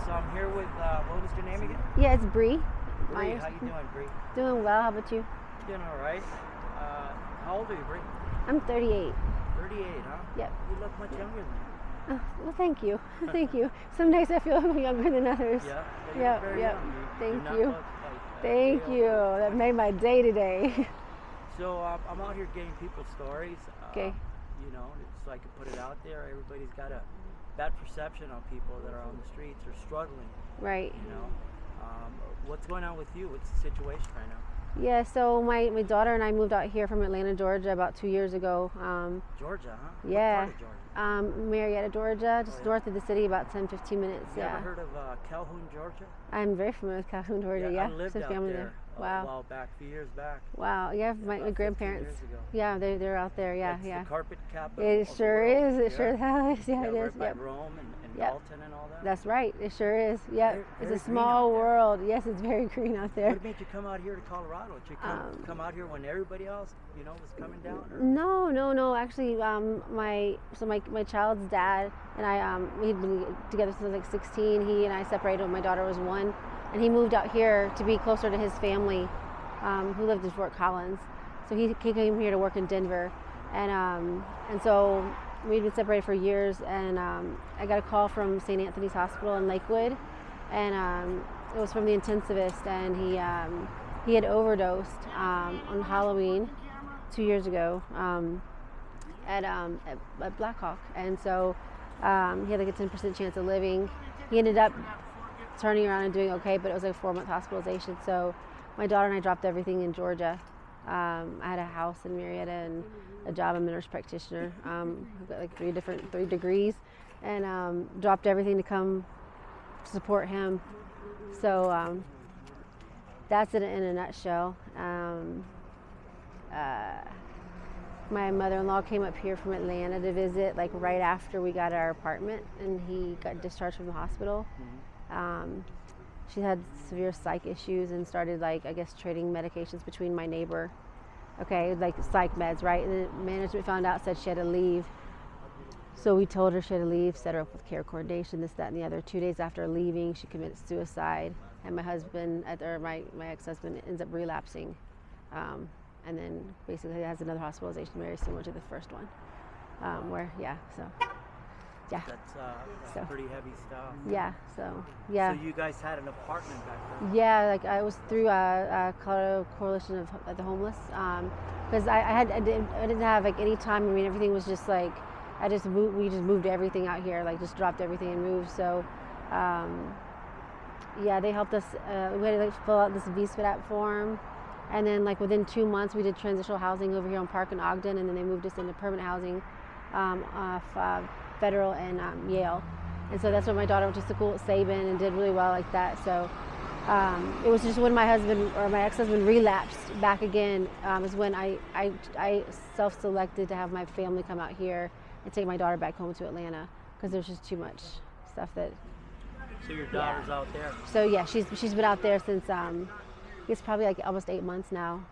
So I'm here with, what was your name again? Yeah, it's Brie. Brie. How you doing, Brie? Doing well. How about you? Doing all right. How old are you, Brie? I'm 38. 38, huh? Yep. You look much younger than that. Well, thank you. Thank you. Some days I feel I'm younger than others. Yeah. Yep, Very yep. young. Thank do not you. look like, Thank day you. older. That made my day today. So I'm out here getting people's stories. Okay. You know, so I can put it out there. Everybody's got a bad perception on people that are on the streets or struggling. Right. You know, what's going on with you? What's the situation right now? Yeah, so my daughter and I moved out here from Atlanta, Georgia about 2 years ago. Georgia, huh? Yeah. What part of Georgia? Marietta, Georgia, just north of the city, about 10-15 minutes. You Yeah. ever heard of Calhoun, Georgia? I'm very familiar with Calhoun, Georgia. Yeah. I lived Some out family there a Wow. while back, a few years back. Wow. Yeah, Yeah, my about 15 grandparents. years ago. Yeah, they're out there. Yeah, It's yeah. the carpet capital. It of the sure world. is. It Yeah. sure is. Yeah, it right is. by Yep. Rome and Yep. Dalton and all that. That's right. It sure is. Yeah. Very- It's very a green small out there. world. Yes, it's very green out there. What made you come out here to Colorado? Did you come out here when everybody else, you know, was coming down? Or? No. Actually, my child's dad and I, we'd been together since I was like 16. He and I separated when my daughter was 1, and he moved out here to be closer to his family, who lived in Fort Collins. So he came here to work in Denver, and so we'd been separated for years. And I got a call from St. Anthony's Hospital in Lakewood, and it was from the intensivist, and he had overdosed on Halloween 2 years ago at Blackhawk, and so he had like a 10% chance of living. He ended up turning around and doing okay, but it was like a 4-month hospitalization. So my daughter and I dropped everything in Georgia. I had a house in Marietta and a job. I'm a nurse practitioner. I've got like 3 degrees, and dropped everything to come support him. So that's it in a nutshell. My mother-in-law came up here from Atlanta to visit, like right after we got our apartment, and he got discharged from the hospital. She had severe psych issues and started, like, I guess, trading medications between my neighbor. Okay, like psych meds, right? And then management found out, said she had to leave. So we told her she had to leave, set her up with care coordination, this, that, and the other. 2 days after leaving, she committed suicide, and my husband, or my ex-husband, ends up relapsing, and then basically has another hospitalization very similar to the first one. Yeah. That's pretty heavy stuff. Yeah, so, yeah. So you guys had an apartment back then? Yeah, like I was through a Colorado Coalition of the Homeless, because I didn't have like any time. I mean, everything was just like, we just moved everything out here, like just dropped everything and moved. So, yeah, they helped us. We had to like fill out this VSPAT form, and then like within 2 months we did transitional housing over here on Park and Ogden, and then they moved us into permanent housing off Federal and Yale. And so that's when my daughter went to school at Sabin and did really well like that. So it was just when my husband or my ex-husband relapsed back again, is when I self-selected to have my family come out here and take my daughter back home to Atlanta, because there's just too much stuff that. So your daughter's out there? So yeah, she's been out there since it's probably like almost 8 months now.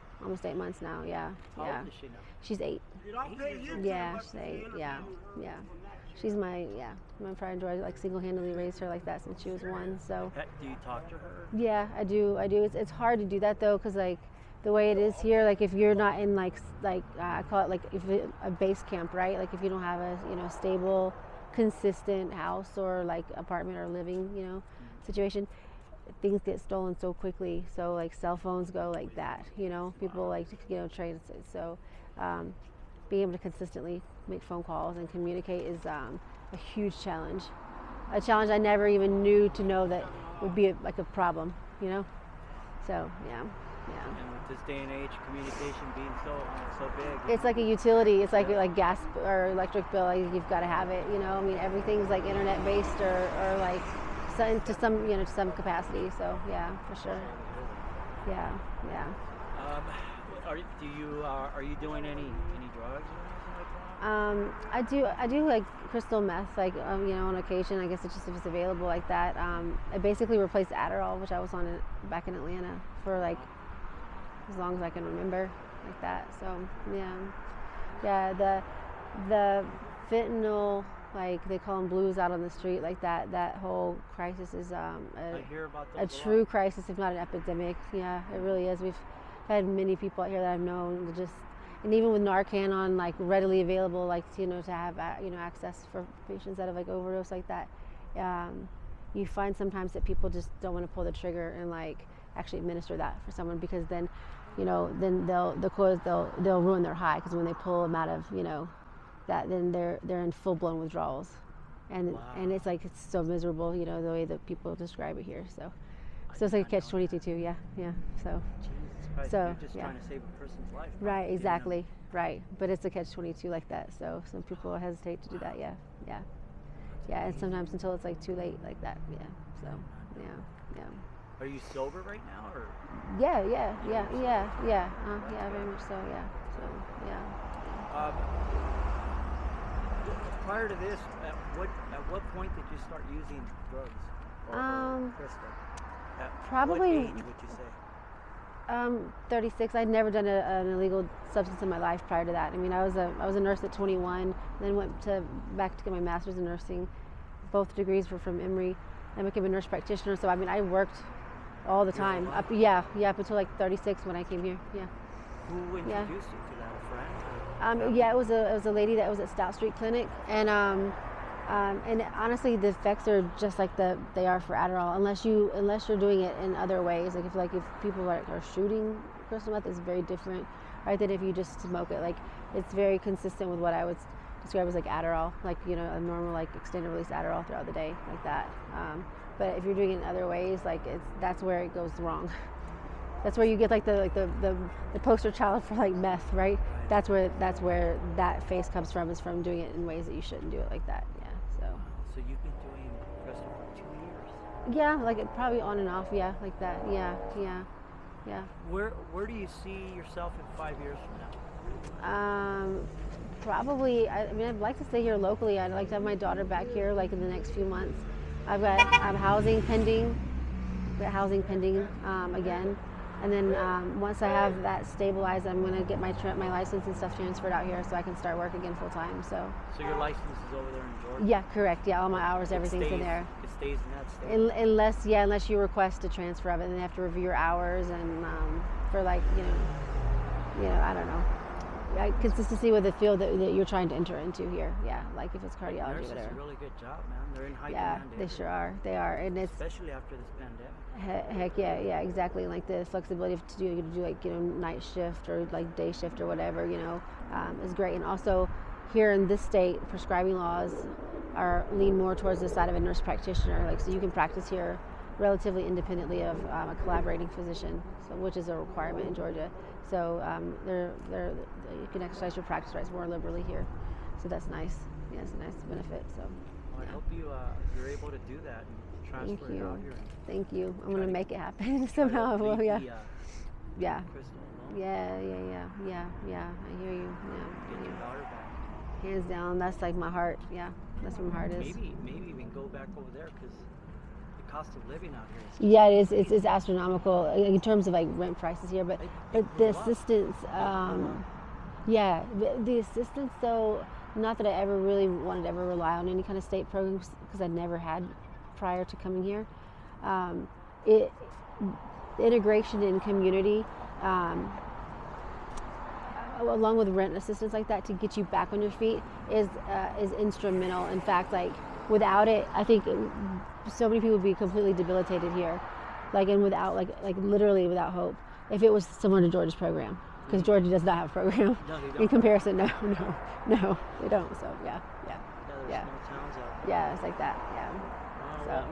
Yeah. How Yeah. old is she now? She's 8. Yeah, she's 8. Yeah. She's my pride and joy. Like single-handedly raised her like that since she was 1. So. Do you talk to her? Yeah, I do. It's hard to do that though, because like the way it is here, like if you're not in like I call it like a base camp, right? Like if you don't have a stable, consistent house or like apartment or living situation, things get stolen so quickly. So like cell phones go like that. People like trade. So being able to consistently make phone calls and communicate is a huge challenge. A challenge I never even knew to know that would be like a problem. So yeah. And with this day and age, communication being so big. It's like a utility. It's like gas or electric bill. Like you've got to have it. I mean, everything's like internet based or like to some capacity. So yeah, for sure. Yeah. Are you doing any drugs or anything like that? I do like crystal meth, like on occasion. I guess it's just if it's available like that. I basically replaced Adderall, which I was on back in Atlanta for like as long as I can remember, like that. So yeah. The fentanyl Like they call them blues out on the street. Like that whole crisis is I hear about a those true lot. crisis, if not an epidemic. Yeah, it really is. We've had many people out here that I've known just, and even with Narcan on like readily available, like to have access for patients that have like overdose like that. You find sometimes that people just don't want to pull the trigger and like actually administer that for someone, because then they'll ruin their high, because when they pull them out of that, then they're in full blown withdrawals, and Wow. and it's like it's so miserable, the way that people describe it here. So it's like a catch-22 too. Yeah. So Jesus Christ, So, you're just yeah. trying to save a person's life. by right, giving them- exactly, right. But it's a catch-22 like that. So some people hesitate to do that. Yeah, and sometimes until it's like too late like that. Yeah. So yeah. Are you sober right now, or? Yeah, very much so. Yeah. So yeah. Prior to this, at what point did you start using drugs or crystal? At Probably- what age would you say? 36. I'd never done an illegal substance in my life prior to that. I mean, I was a nurse at 21, then went back to get my master's in nursing. Both degrees were from Emory. I became a nurse practitioner, so I mean, I worked all the time. Up until like 36 when I came here. Yeah. Who introduced you to that? A friend? Or Yeah, it was a lady that was at Stout Street Clinic, and honestly, the effects are just like they are for Adderall, unless you're doing it in other ways. Like if people are shooting crystal meth, it's very different, right? Than if you just smoke it. Like it's very consistent with what I would describe as like Adderall, like a normal like extended release Adderall throughout the day, like that. But if you're doing it in other ways, like that's where it goes wrong. That's where you get like the poster child for like meth, right? That's where that face comes from, is from doing it in ways that you shouldn't do it like that. Yeah. So you've been doing crystal for 2 years. Yeah, like it probably on and off. Yeah, like that. Yeah. Where do you see yourself in 5 years from now? Probably. I mean, I'd like to stay here locally. I'd like to have my daughter back here, like in the next few months. I've got housing pending. Again. And then once I have that stabilized, I'm going to get my license and stuff transferred out here so I can start work again full time. So your license is over there in Georgia? yeah, correct. Yeah, all my hours, everything's in there. It stays in that state? Unless you request a transfer of it, then they have to review your hours and for like I don't know, consistency with the field that you're trying to enter into here. Yeah, like if it's cardiology, Nurses whatever. do a really good job, man. They're in high Yeah, demand. they sure are. They are, and it's especially after this pandemic. heck yeah, exactly. Like the flexibility to do like night shift or like day shift or whatever, is great. And also here in this state, prescribing laws lean more towards the side of a nurse practitioner. Like so, you can practice here relatively independently of a collaborating physician, so which is a requirement in Georgia. So you can exercise your practice rights more liberally here. So that's nice. Yeah, it's a nice benefit. So. Well, I hope you're able to do that and transfer Thank it you. out here. Thank you. I'm Try going to to- make it happen somehow. Well, yeah. Yeah. Crystal alone. Yeah. I hear you. Yeah. Get your daughter back. Hands down, that's like my heart. Yeah, that's where my heart is. Maybe even go back over there because the cost of living out here is. Yeah, it is. It's astronomical in terms of like rent prices here, but the assistance, the assistance though. Not that I ever really wanted to ever rely on any kind of state programs because I never had prior to coming here. Integration in community, along with rent assistance like that to get you back on your feet is instrumental. In fact, like without it, I think so many people would be completely debilitated here, and without like literally without hope. If it was similar to Georgia's program. Because Georgia does not have a program. No, they don't. In comparison, no, they don't. So yeah. There's small towns out there. Yeah, it's like that. Yeah. Oh, So. well,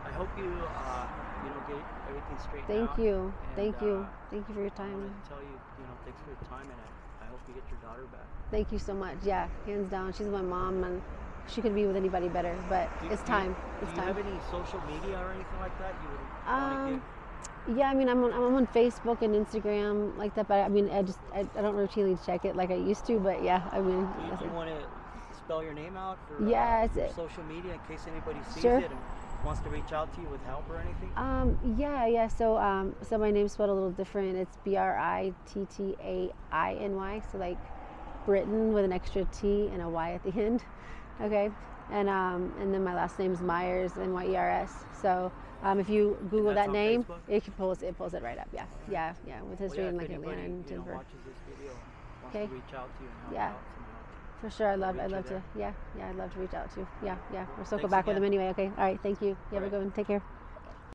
I hope you get everything straightened Thank out. you. And, Thank you. Thank you for your I time. want to tell you, thanks for your time, and I hope you get your daughter back. Thank you so much. Yeah, hands down. She's my mom, and she couldn't be with anybody better. But it's time. It's Do you time. have any social media or anything like that you would want to give? Yeah, I mean, I'm on Facebook and Instagram like that, but I mean, I don't routinely check it like I used to. But yeah, I mean, Do you want to spell your name out for Yeah, for it's- social media in case anybody sees Sure. it and wants to reach out to you with help or anything? Yeah. So my name's spelled a little different. It's Brittainy. So like Britain with an extra T and a Y at the end. Okay, and then my last name's Myers, Myers. So if you Google that on name, Facebook? it pulls it right up. Yeah, yeah, yeah. With history in like Atlanta and Denver. Watches this video, wants Okay. to reach out to you and help Yeah. out somehow. For sure, I'd love reach you to. there. Yeah, I'd love to reach out to you. Yeah, yeah. We'll circle Thanks back with again. them anyway. Okay, all right. Thank you. You have a All good one. Take care.